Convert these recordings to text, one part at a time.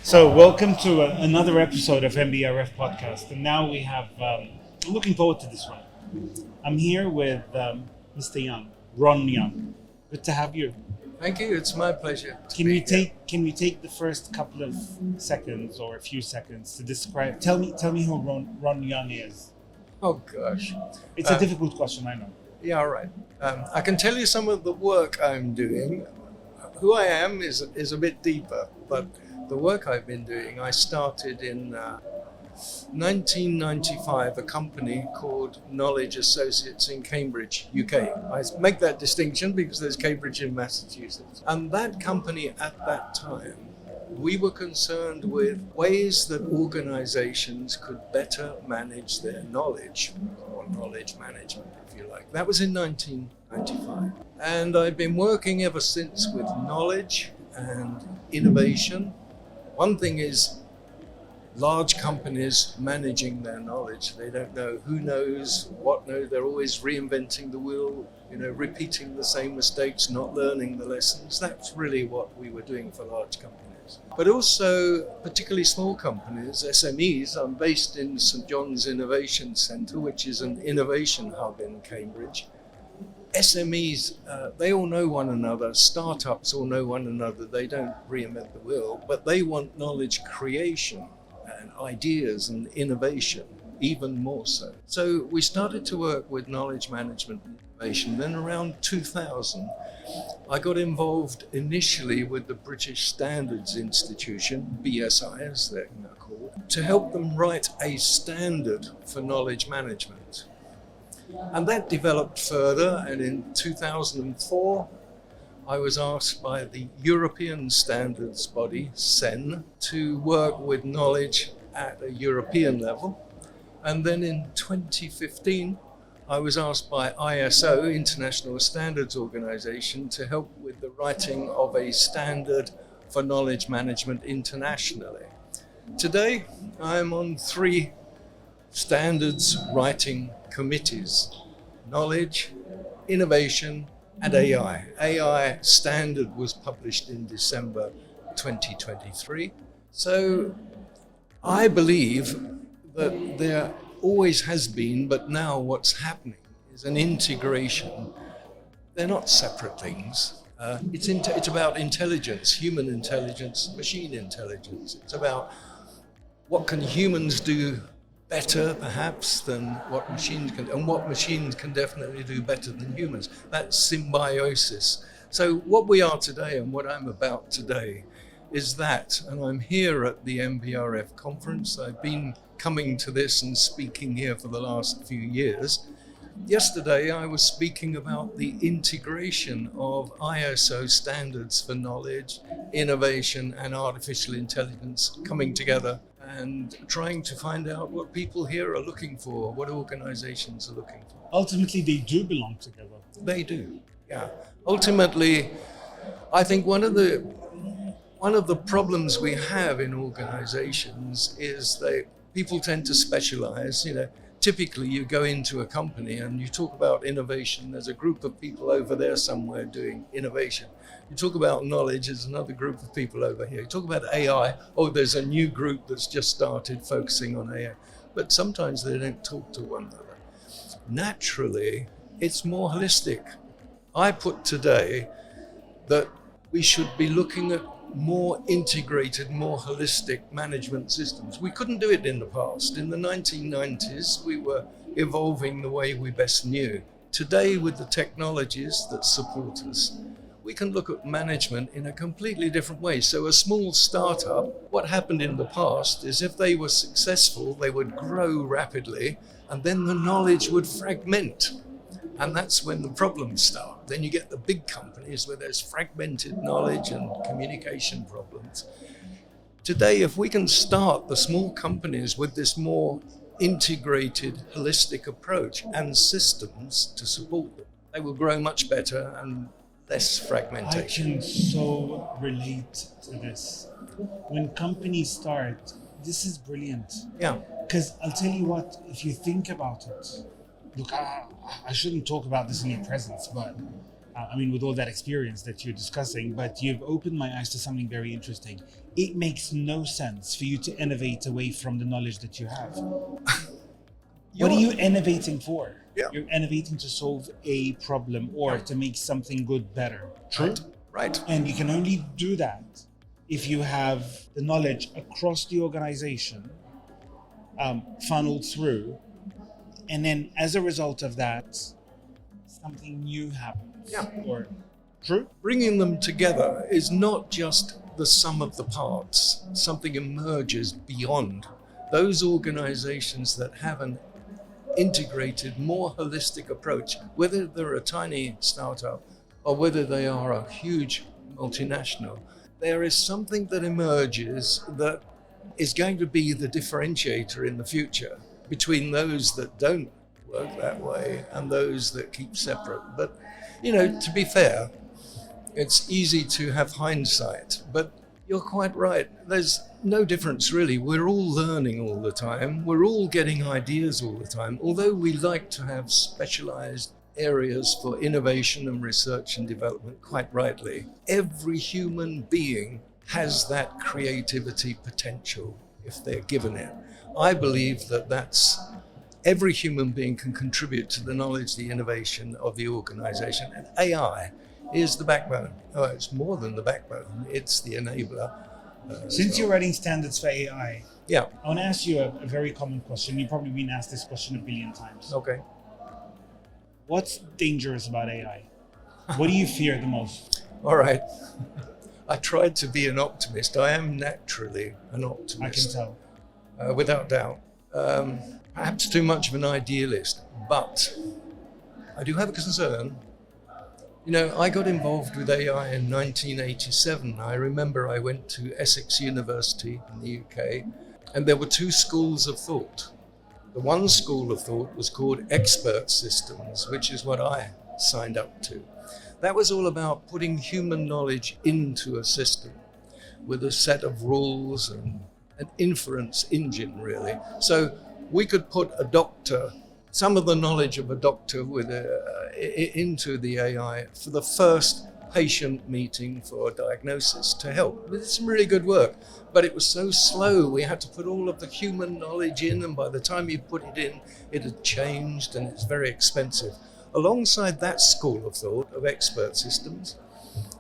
So, welcome to another episode of MBRF podcast, and now we have. I'm looking forward to this one. I'm here with Mr. Young, Ron Young. Good to have you. Thank you. It's my pleasure. Can we take the first couple of seconds or a few seconds to describe? Tell me who Ron Young is. Oh gosh, It's a difficult question, I know. yeah, all right. I can tell you some of the work I'm doing. Who I am is a bit deeper, but the work I've been doing, I started in 1995, a company called Knowledge Associates in Cambridge, UK. I make that distinction because there's Cambridge in Massachusetts. And that company at that time, we were concerned with ways that organizations could better manage their knowledge, or knowledge management, if you like. That was in 1995. And I've been working ever since with knowledge and innovation. One thing is large companies managing their knowledge. They don't know who knows, what knows. They're always reinventing the wheel, repeating the same mistakes, not learning the lessons. That's really what we were doing for large companies. But also, particularly small companies, SMEs. I'm based in St. John's Innovation Centre, which is an innovation hub in Cambridge. SMEs, they all know one another. Startups all know one another. They don't reinvent the wheel, but they want knowledge creation and ideas and innovation, even more so. So we started to work with knowledge management and innovation. Then around 2000, I got involved initially with the British Standards Institution, BSI as they're now called, to help them write a standard for knowledge management. And that developed further, and in 2004, I was asked by the European standards body, CEN, to work with knowledge at a European level. And then in 2015, I was asked by ISO, International Standards Organization, to help with the writing of a standard for knowledge management internationally. Today, I am on 3 standards writing committees: knowledge, innovation, and AI. AI standard was published in December 2023. So I believe that there always has been, but now what's happening is an integration. They're not separate things. It's about intelligence, human intelligence, machine intelligence. It's about what can humans do better, perhaps, than what machines can, and what machines can definitely do better than humans. That's symbiosis. So what we are today and what I'm about today is that, and I'm here at the MBRF conference. I've been coming to this and speaking here for the last few years. Yesterday, I was speaking about the integration of ISO standards for knowledge, innovation, and artificial intelligence coming together and trying to find out what people here are looking for, what organizations are looking for. Ultimately, they do belong together. They do, yeah. Ultimately, I think one of the problems we have in organizations is that people tend to specialize. Typically you go into a company and you talk about innovation, there's a group of people over there somewhere doing innovation. You talk about knowledge, there's another group of people over here. You talk about AI, there's a new group that's just started focusing on AI. But sometimes they don't talk to one another. Naturally, it's more holistic. I put today that we should be looking at more integrated, more holistic management systems. We couldn't do it in the past. In the 1990s, we were evolving the way we best knew. Today, with the technologies that support us, we can look at management in a completely different way. So a small startup, what happened in the past is if they were successful, they would grow rapidly, and then the knowledge would fragment. And that's when the problems start. Then you get the big companies where there's fragmented knowledge and communication problems. Today, if we can start the small companies with this more integrated, holistic approach and systems to support them, they will grow much better and less fragmentation. I can so relate to this. When companies start, this is brilliant. Yeah. Because I'll tell you what, if you think about it, look, I shouldn't talk about this in your presence, but I mean, with all that experience that you're discussing, but you've opened my eyes to something very interesting. It makes no sense for you to innovate away from the knowledge that you have. What are you innovating for? Yeah. You're innovating to solve a problem or to make something good better. True? Right. And you can only do that if you have the knowledge across the organization funneled through. And then as a result of that, something new happens. Yeah. Or true? Bringing them together is not just the sum of the parts. Something emerges beyond. Those organizations that have an integrated, more holistic approach, whether they're a tiny startup or whether they are a huge multinational, there is something that emerges that is going to be the differentiator in the future between those that don't work that way and those that keep separate. But, you know, to be fair, it's easy to have hindsight, but you're quite right. There's no difference really. We're all learning all the time. We're all getting ideas all the time. Although we like to have specialized areas for innovation and research and development, quite rightly, every human being has that creativity potential if they're given it. I believe that every human being can contribute to the knowledge, the innovation of the organization. And AI is the backbone. Oh, it's more than the backbone. It's the enabler. Since you're writing standards for AI, yeah, I want to ask you a very common question. You've probably been asked this question a billion times. Okay. What's dangerous about AI? What do you fear the most? All right. I tried to be an optimist. I am naturally an optimist. I can tell. Without doubt. Perhaps too much of an idealist, but I do have a concern. You know, I got involved with AI in 1987. I remember I went to Essex University in the UK, and there were two schools of thought. The one school of thought was called expert systems, which is what I signed up to. That was all about putting human knowledge into a system with a set of rules and an inference engine, really. So we could put a doctor, some of the knowledge of a doctor into the AI for the first patient meeting for diagnosis to help. It's some really good work, but it was so slow. We had to put all of the human knowledge in, and by the time you put it in, it had changed, and it's very expensive. Alongside that school of thought of expert systems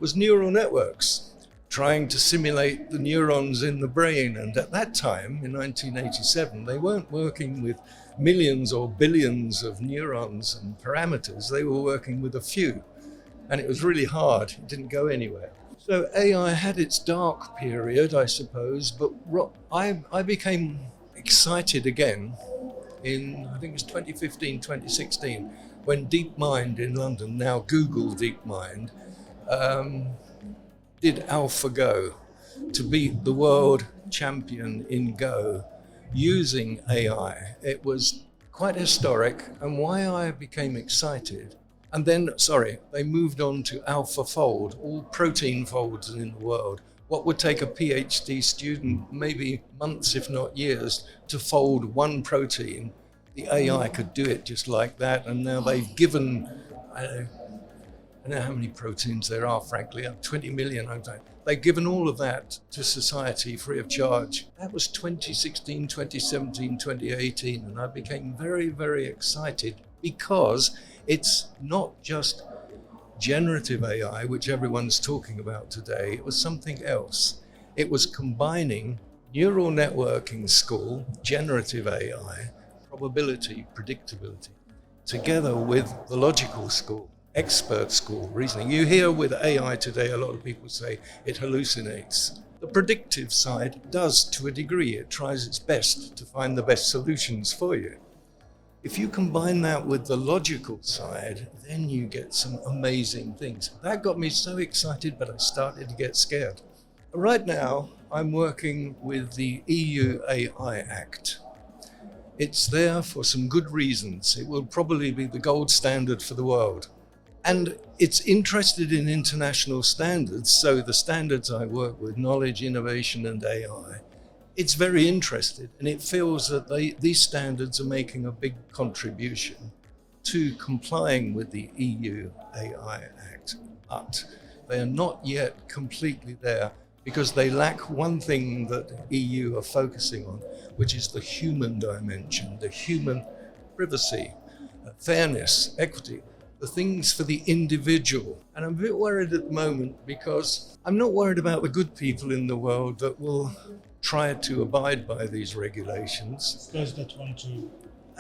was neural networks, trying to simulate the neurons in the brain. And at that time, in 1987, they weren't working with millions or billions of neurons and parameters. They were working with a few. And it was really hard. It didn't go anywhere. So AI had its dark period, I suppose, but I became excited again in, I think it was 2015, 2016, when DeepMind in London, now Google DeepMind, did AlphaGo to beat the world champion in Go using AI. It was quite historic, and why I became excited. And then, they moved on to AlphaFold, all protein folds in the world. What would take a PhD student maybe months, if not years, to fold one protein, the AI could do it just like that. And now they've given, I don't know how many proteins there are, frankly, 20 million. They've given all of that to society free of charge. That was 2016, 2017, 2018. And I became very, very excited because it's not just generative AI, which everyone's talking about today. It was something else. It was combining neural networking school, generative AI, probability, predictability, together with the logical school, expert school, reasoning. You hear with AI today, a lot of people say it hallucinates. The predictive side does to a degree. It tries its best to find the best solutions for you. If you combine that with the logical side, then you get some amazing things. That got me so excited, but I started to get scared. Right now, I'm working with the EU AI Act. It's there for some good reasons. It will probably be the gold standard for the world. And it's interested in international standards, so the standards I work with, knowledge, innovation, and AI, it's very interested, and it feels that these standards are making a big contribution to complying with the EU AI Act. perfect, but they are not yet completely there because they lack one thing that EU are focusing on, which is the human dimension, the human privacy, fairness, equity, the things for the individual. And I'm a bit worried at the moment because I'm not worried about the good people in the world that will try to abide by these regulations. Those that want to.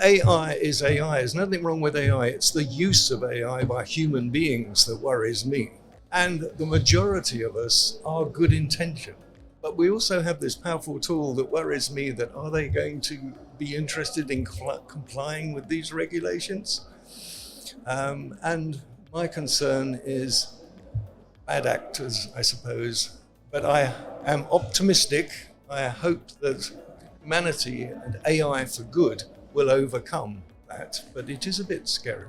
AI is AI. There's nothing wrong with AI. It's the use of AI by human beings that worries me. And the majority of us are good intention. But we also have this powerful tool that worries me that are they going to be interested in complying with these regulations? And my concern is bad actors, I suppose. But I am optimistic. I hope that humanity and AI for good will overcome that, but it is a bit scary.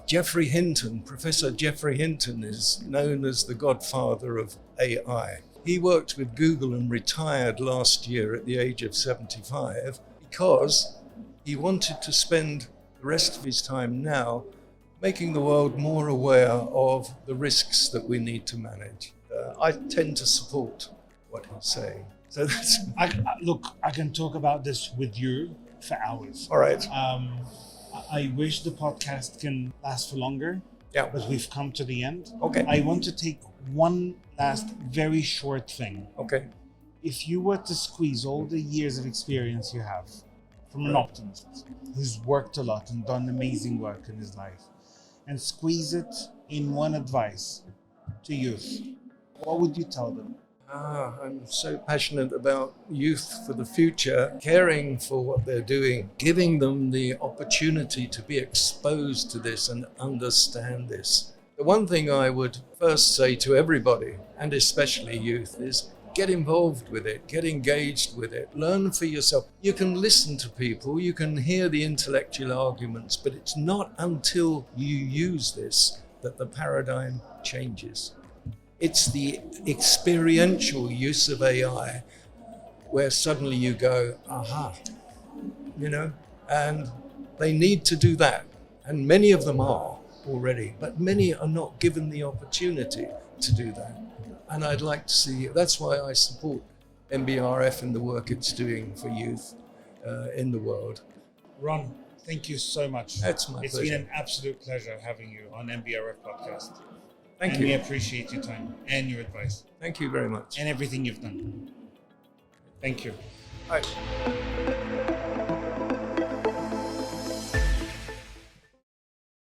Geoffrey Hinton, Professor Geoffrey Hinton, is known as the godfather of AI. He worked with Google and retired last year at the age of 75 because he wanted to spend the rest of his time now making the world more aware of the risks that we need to manage. I tend to support what he's saying. So that's... Look, I can talk about this with you for hours. All right. I wish the podcast can last for longer, but we've come to the end. Okay. I want to take one last very short thing. Okay. If you were to squeeze all the years of experience you have from an optimist who's worked a lot and done amazing work in his life and squeeze it in one advice to youth, what would you tell them? I'm so passionate about youth for the future, caring for what they're doing, giving them the opportunity to be exposed to this and understand this. The one thing I would first say to everybody, and especially youth, is get involved with it, get engaged with it, learn for yourself. You can listen to people, you can hear the intellectual arguments, but it's not until you use this that the paradigm changes. It's the experiential use of AI where suddenly you go, aha, and they need to do that. And many of them are already, but many are not given the opportunity to do that. And I'd like to see, that's why I support MBRF and the work it's doing for youth in the world. Ron, thank you so much. That's my pleasure. It's been an absolute pleasure having you on MBRF podcast. Thank you. We appreciate your time and your advice. Thank you very much. And everything you've done. Thank you. Bye.